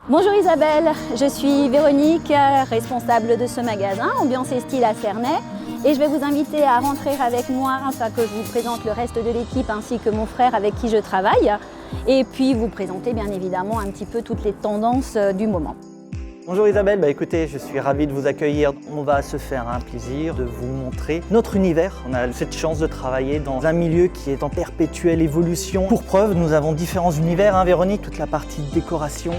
Bonjour Isabelle, je suis Véronique, responsable de ce magasin Ambiance et Style à Cernay, et je vais vous inviter à rentrer avec moi afin que je vous présente le reste de l'équipe ainsi que mon frère avec qui je travaille, et puis vous présenter bien évidemment un petit peu toutes les tendances du moment. Bonjour Isabelle, écoutez, je suis ravi de vous accueillir. On va se faire un plaisir de vous montrer notre univers. On a cette chance de travailler dans un milieu qui est en perpétuelle évolution. Pour preuve, nous avons différents univers, Véronique, toute la partie décoration,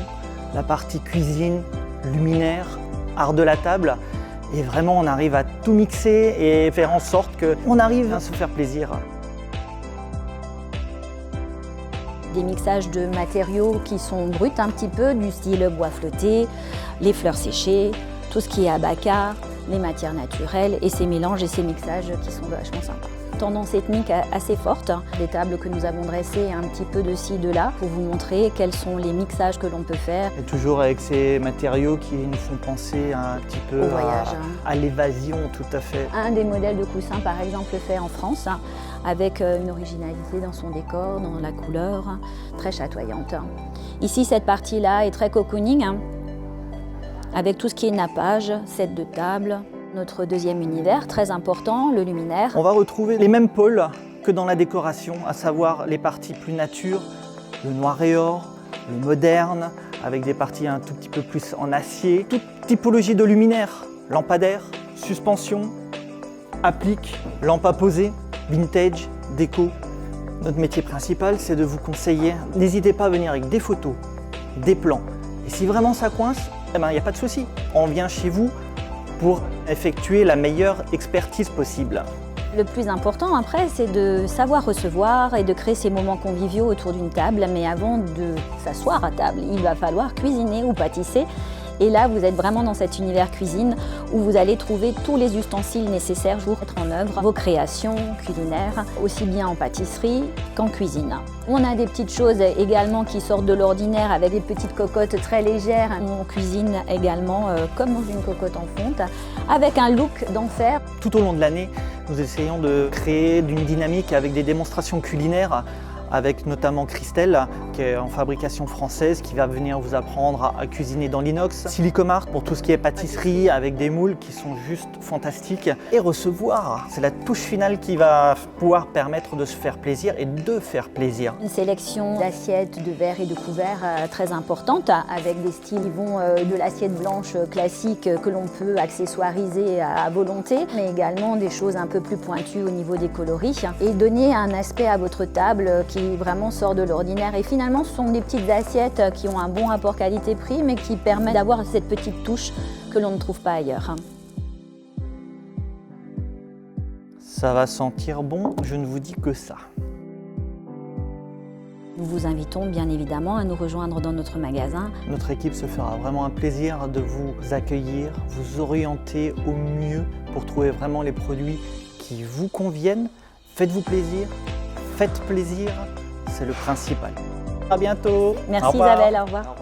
la partie cuisine, luminaire, art de la table. Et vraiment, on arrive à tout mixer et faire en sorte qu'on arrive à se faire plaisir. Des mixages de matériaux qui sont bruts un petit peu, du style bois flotté, les fleurs séchées, tout ce qui est abaca, les matières naturelles et ces mélanges et ces mixages qui sont vachement sympas. Tendance ethnique assez forte, des tables que nous avons dressées un petit peu de ci, de là, pour vous montrer quels sont les mixages que l'on peut faire. Et toujours avec ces matériaux qui nous font penser un petit peu au voyage, à l'évasion, tout à fait. Un des modèles de coussins par exemple fait en France, avec une originalité dans son décor, dans la couleur, très chatoyante. Ici, cette partie-là est très cocooning, avec tout ce qui est nappage, set de table. Notre deuxième univers, très important, le luminaire. On va retrouver les mêmes pôles que dans la décoration, à savoir les parties plus nature, le noir et or, le moderne, avec des parties un tout petit peu plus en acier. Toute typologie de luminaire, lampadaire, suspension, applique, lampe à poser, vintage, déco. Notre métier principal, c'est de vous conseiller. N'hésitez pas à venir avec des photos, des plans. Et si vraiment ça coince, il n'y a pas de souci. On vient chez vous pour effectuer la meilleure expertise possible. Le plus important après, c'est de savoir recevoir et de créer ces moments conviviaux autour d'une table. Mais avant de s'asseoir à table, il va falloir cuisiner ou pâtisser. Et là, vous êtes vraiment dans cet univers cuisine où vous allez trouver tous les ustensiles nécessaires pour mettre en œuvre vos créations culinaires, aussi bien en pâtisserie qu'en cuisine. On a des petites choses également qui sortent de l'ordinaire avec des petites cocottes très légères. On cuisine également comme dans une cocotte en fonte, avec un look d'enfer. Tout au long de l'année, nous essayons de créer une dynamique avec des démonstrations culinaires, avec notamment Christelle, qui est en fabrication française, qui va venir vous apprendre à cuisiner dans l'inox. Silicomart pour tout ce qui est pâtisserie, avec des moules qui sont juste fantastiques. Et recevoir, c'est la touche finale qui va pouvoir permettre de se faire plaisir et de faire plaisir. Une sélection d'assiettes, de verres et de couverts très importante, avec des styles qui vont de l'assiette blanche classique que l'on peut accessoiriser à volonté, mais également des choses un peu plus pointues au niveau des coloris, et donner un aspect à votre table qui vraiment sort de l'ordinaire. Et finalement, ce sont des petites assiettes qui ont un bon rapport qualité-prix, mais qui permettent d'avoir cette petite touche que l'on ne trouve pas ailleurs. Ça va sentir bon, je ne vous dis que ça. Nous vous invitons bien évidemment à nous rejoindre dans notre magasin. Notre équipe se fera vraiment un plaisir de vous accueillir, vous orienter au mieux pour trouver vraiment les produits qui vous conviennent. Faites-vous plaisir. Faites plaisir, c'est le principal. À bientôt. Merci Isabelle, au revoir.